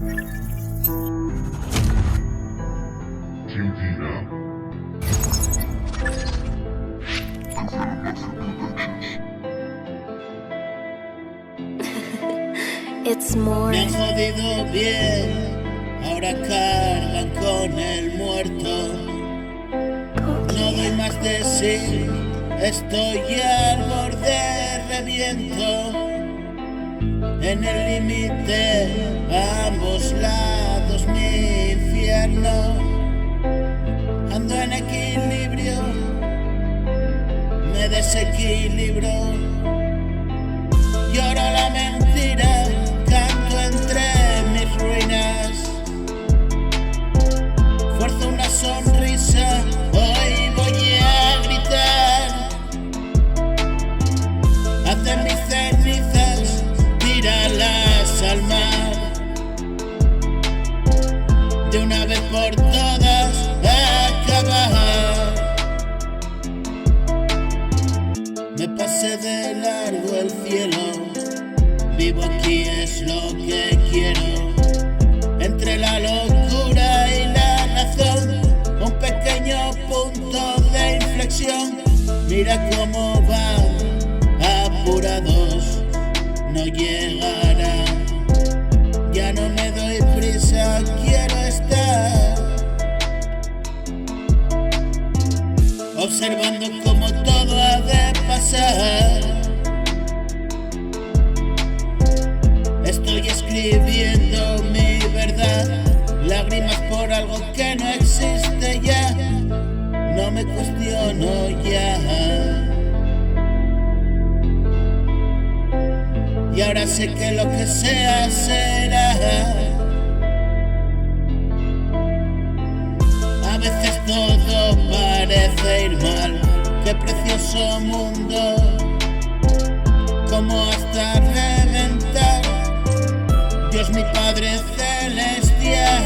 It's more. Me han jodido bien, ahora cargan con el muerto. No doy más de sí, estoy al borde, reviento. En el límite, a ambos lados mi infierno. Ando en equilibrio, me desequilibro. Lloro la mentira, canto entre mis ruinas. Fuerzo una sonrisa, hoy voy a gritar. Haz mis cenizas, tíralas al mar. De una vez por todas, acabar. Me pasé de largo el cielo, vivo aquí es lo que quiero. Entre la locura y la razón, un pequeño punto de inflexión. Mira cómo van apurados, no llegará. Ya no me doy prisa, quiero estar observando cómo todo ha de pasar. Estoy escribiendo mi verdad, lágrimas por algo que no existe ya. No me cuestiono ya. Y ahora sé que lo que sea será. A veces todo parece ir mal, qué precioso mundo, como hasta reventar. Dios mi Padre celestial,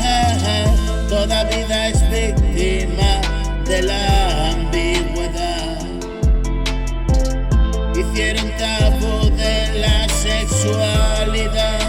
toda vida es víctima de la ambigüedad. Hicieron tabú de la sexualidad.